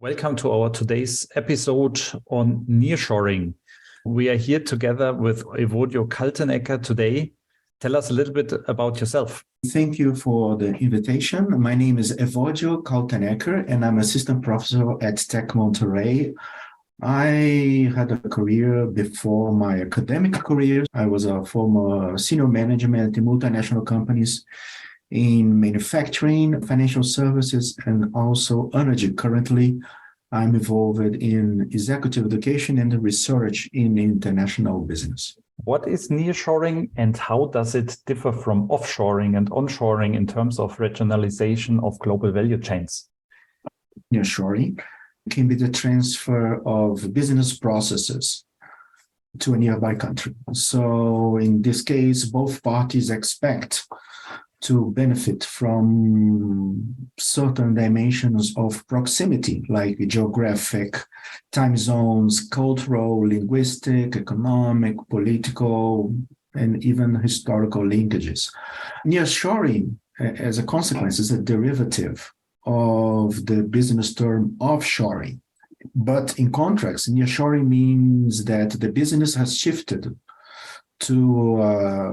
Welcome to our today's episode on nearshoring. We are here together with Evodio Kaltenecker today. Tell us a little bit about yourself. Thank you for the invitation. My name is Evodio Kaltenecker, and I'm assistant professor at Tech Monterrey. I had a career before my academic career. I was a former senior management in multinational companies in manufacturing, financial services, and also energy. Currently, I'm involved in executive education and research in international business. What is nearshoring and how does it differ from offshoring and onshoring in terms of regionalization of global value chains? Nearshoring can be the transfer of business processes to a nearby country. So in this case, both parties expect to benefit from certain dimensions of proximity, like geographic, time zones, cultural, linguistic, economic, political, and even historical linkages. Nearshoring, as a consequence, is a derivative of the business term offshoring. But in contrast, nearshoring means that the business has shifted to a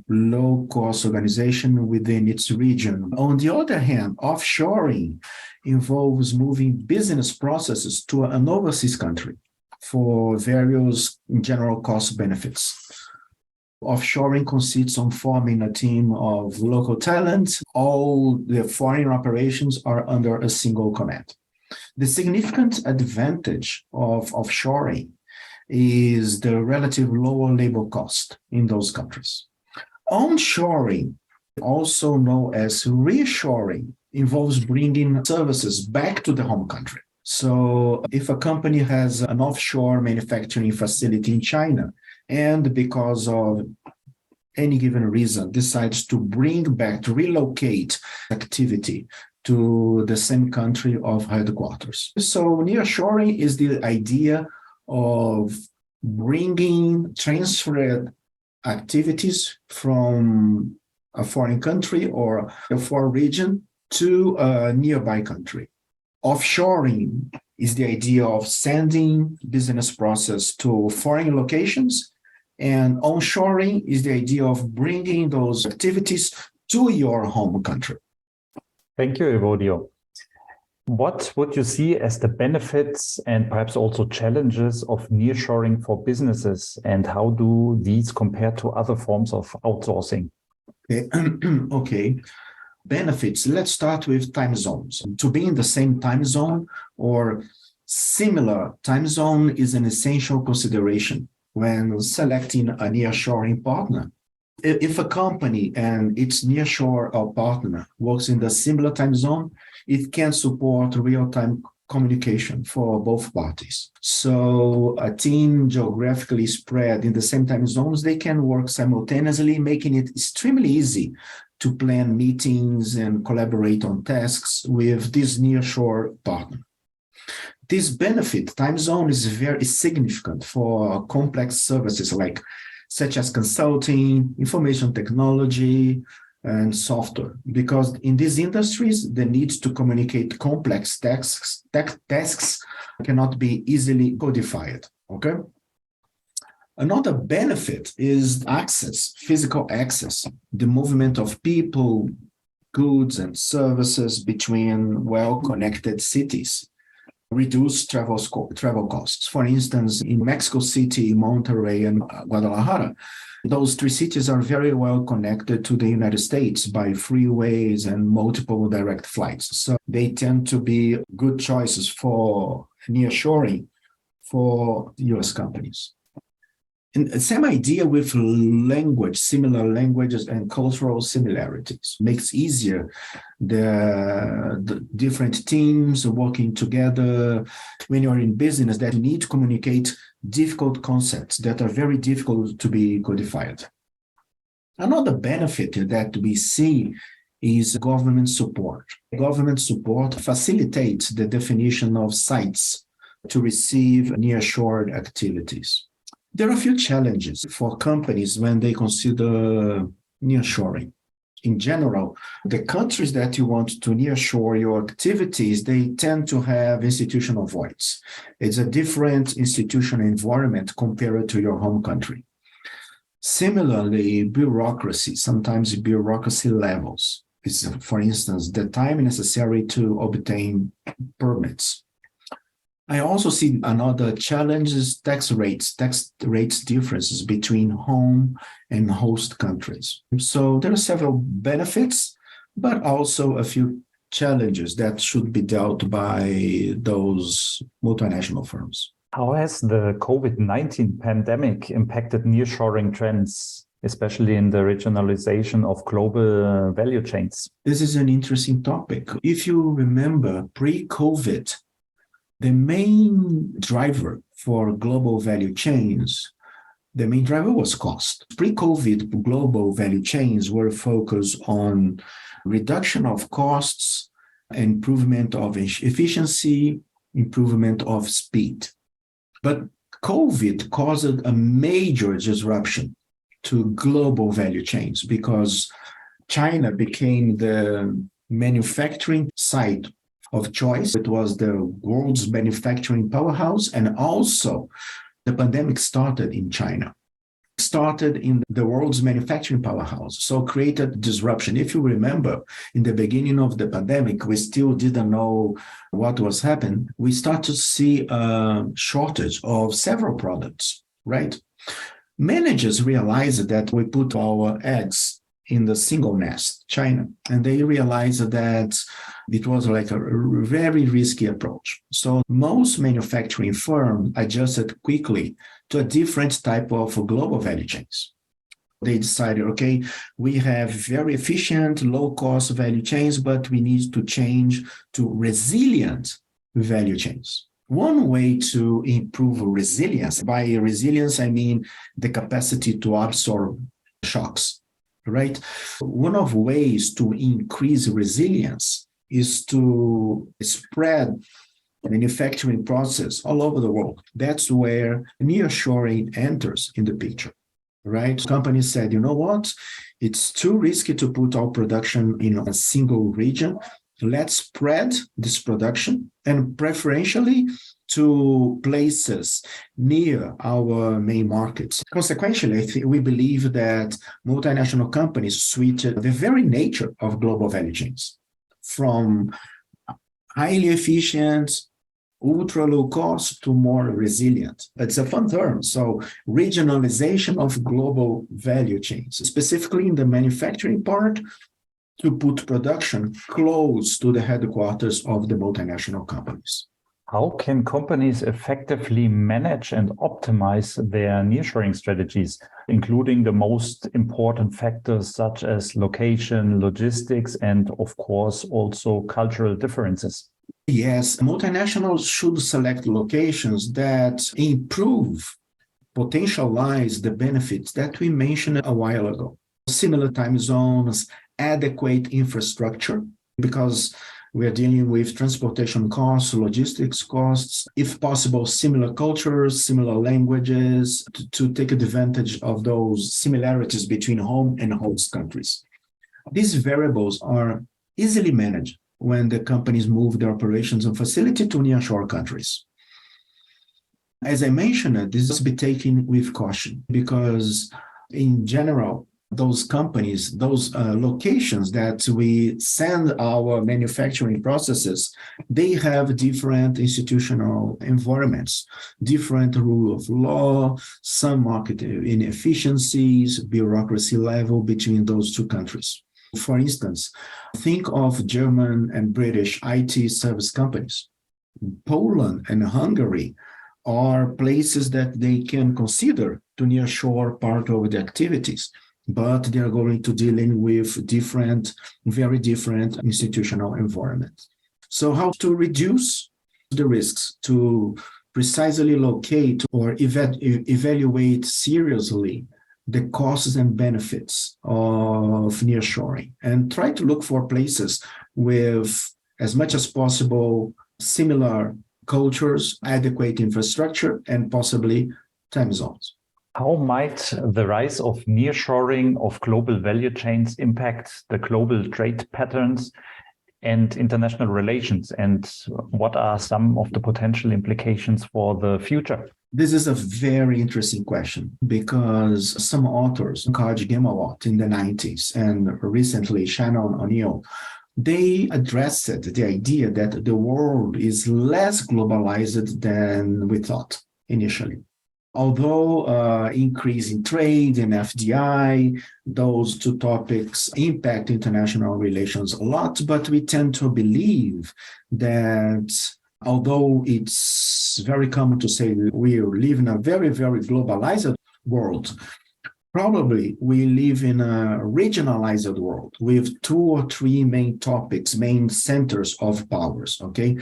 low-cost organization within its region. On the other hand, offshoring involves moving business processes to an overseas country for various general cost benefits. Offshoring consists of forming a team of local talent. All the foreign operations are under a single command. The significant advantage of offshoring is the relative lower labor cost in those countries. Onshoring, also known as reshoring, involves bringing services back to the home country. So if a company has an offshore manufacturing facility in China, and because of any given reason decides to relocate activity to the same country of headquarters. So nearshoring is the idea of bringing transferred activities from a foreign country or a foreign region to a nearby country. Offshoring is the idea of sending business process to foreign locations, and onshoring is the idea of bringing those activities to your home country. Thank you, Evodio. What would you see as the benefits and perhaps also challenges of nearshoring for businesses, and how do these compare to other forms of outsourcing? Okay. Benefits. Let's start with time zones. To be in the same time zone or similar time zone is an essential consideration when selecting a nearshoring partner. If a company and its nearshore or partner works in the similar time zone, it can support real-time communication for both parties. So a team geographically spread in the same time zones, they can work simultaneously, making it extremely easy to plan meetings and collaborate on tasks with this nearshore partner. This benefit, time zone, is very significant for complex services such as consulting, information technology, and software, because in these industries, the need to communicate complex tasks cannot be easily codified, okay? Another benefit is access, physical access, the movement of people, goods, and services between well-connected cities. Reduce travel costs. For instance, in Mexico City, Monterrey, and Guadalajara, those three cities are very well connected to the United States by freeways and multiple direct flights. So they tend to be good choices for nearshoring for US companies. And the same idea with language, similar languages and cultural similarities makes easier the different teams working together. When you're in business, that you need to communicate difficult concepts that are very difficult to be codified. Another benefit that we see is government support. Government support facilitates the definition of sites to receive nearshored activities. There are a few challenges for companies when they consider nearshoring. in general, the countries that you want to nearshore your activities, they tend to have institutional voids. It's a different institutional environment compared to your home country. Similarly, bureaucracy, sometimes bureaucracy levels. It's, for instance, the time necessary to obtain permits. I also see another challenge is tax rates differences between home and host countries. So there are several benefits, but also a few challenges that should be dealt by those multinational firms. How has the COVID-19 pandemic impacted nearshoring trends, especially in the regionalization of global value chains? This is an interesting topic. If you remember, pre-COVID, the main driver for global value chains, the main driver was cost. Pre-COVID, global value chains were focused on reduction of costs, improvement of efficiency, improvement of speed. But COVID caused a major disruption to global value chains because China became the manufacturing site of choice. It was the world's manufacturing powerhouse, and also the pandemic started in China. Started in the world's manufacturing powerhouse, so created disruption. If you remember, in the beginning of the pandemic, we still didn't know what was happening. We started to see a shortage of several products, right? Managers realized that we put our eggs in the single nest, China, and they realized that it was like a very risky approach. So most manufacturing firms adjusted quickly to a different type of global value chains. They decided, okay, we have very efficient, low-cost value chains, but we need to change to resilient value chains. One way to improve resilience, by resilience, I mean the capacity to absorb shocks, right? One of ways to increase resilience is to spread manufacturing process all over the world. That's where nearshoring enters in the picture, right? Companies said, you know what? It's too risky to put our production in a single region. Let's spread this production and preferentially to places near our main markets. Consequently, we believe that multinational companies switched the very nature of global value chains from highly efficient, ultra low cost to more resilient. It's a fun term. So regionalization of global value chains, specifically in the manufacturing part, to put production close to the headquarters of the multinational companies. How can companies effectively manage and optimize their nearshoring strategies, including the most important factors such as location, logistics, and of course also cultural differences? Yes, multinationals should select locations that improve, potentialize the benefits that we mentioned a while ago. Similar time zones, adequate infrastructure, because we are dealing with transportation costs, logistics costs, if possible, similar cultures, similar languages, to take advantage of those similarities between home and host countries. These variables are easily managed when the companies move their operations and facility to nearshore countries. As I mentioned, this must be taken with caution because in general, those companies, those locations that we send our manufacturing processes, they have different institutional environments, different rule of law, some market inefficiencies, bureaucracy level between those two countries. For instance, think of German and British IT service companies. Poland and Hungary are places that they can consider to nearshore part of the activities, but they are going to dealing with different, very different institutional environments. So how to reduce the risks, to precisely locate or evaluate seriously the costs and benefits of nearshoring, and try to look for places with, as much as possible, similar cultures, adequate infrastructure, and possibly time zones. How might the rise of nearshoring of global value chains impact the global trade patterns and international relations? And what are some of the potential implications for the future? This is a very interesting question because some authors, Cardi Gemawat in the 90s and recently Shannon O'Neill, they addressed the idea that the world is less globalized than we thought initially. Although increase in trade and FDI, those two topics impact international relations a lot, but we tend to believe that although it's very common to say we live in a very, very globalized world, probably we live in a regionalized world with 2 or 3 main topics, main centers of powers, okay?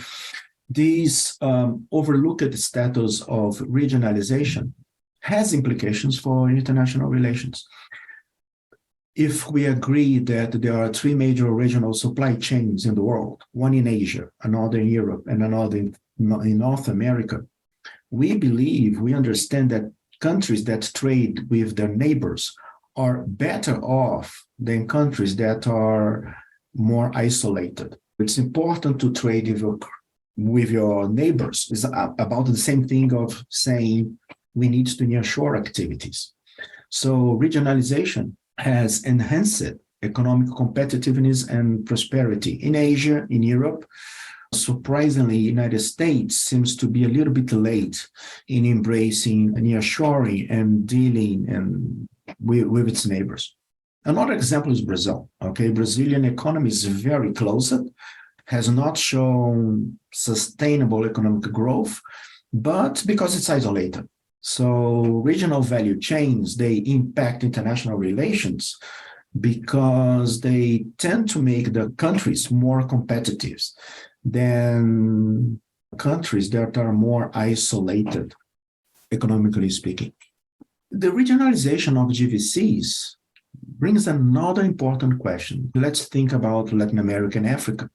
This overlooked status of regionalization has implications for international relations. If we agree that there are 3 major regional supply chains in the world, one in Asia, another in Europe, and another in North America, we believe, we understand that countries that trade with their neighbors are better off than countries that are more isolated. It's important to trade with your neighbors. It's about the same thing of saying we need to nearshore activities. So regionalization has enhanced economic competitiveness and prosperity in Asia, in Europe. Surprisingly, the United States seems to be a little bit late in embracing nearshoring and dealing with its neighbors. Another example is Brazil. Okay, Brazilian economy is very closed, has not shown sustainable economic growth, but because it's isolated. So regional value chains, they impact international relations because they tend to make the countries more competitive than countries that are more isolated, economically speaking. The regionalization of GVCs brings another important question. Let's think about Latin America and Africa.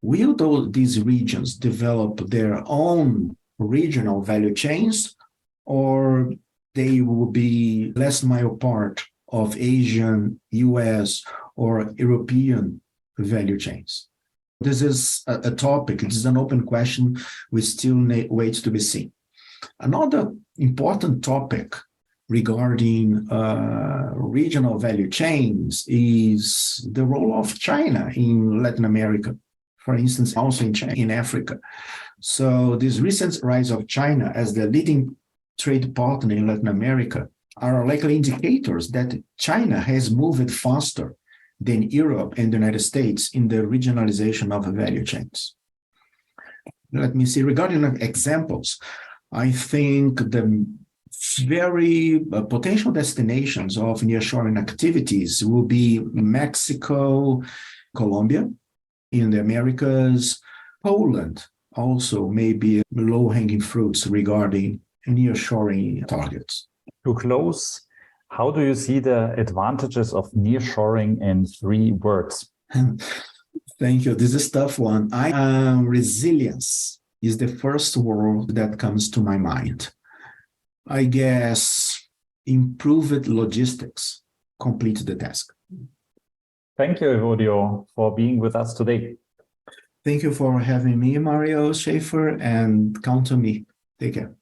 Will these regions develop their own regional value chains, or they will be last mile part of Asian, US, or European value chains? This is a topic, it is an open question, we still wait to be seen. Another important topic regarding regional value chains is the role of China in Latin America, for instance, also in Africa. So this recent rise of China as the leading trade partner in Latin America are likely indicators that China has moved faster than Europe and the United States in the regionalization of value chains. Let me see, regarding examples, I think the very potential destinations of nearshoring activities will be Mexico, Colombia, in the Americas, Poland also may be low-hanging fruits regarding nearshoring targets. To close, how do you see the advantages of nearshoring in 3 words? Thank you. This is a tough one. Resilience is the first word that comes to my mind. I guess improved logistics complete the task. Thank you, Evodio, for being with us today. Thank you for having me, Mario Schaefer, and count on me. Take care.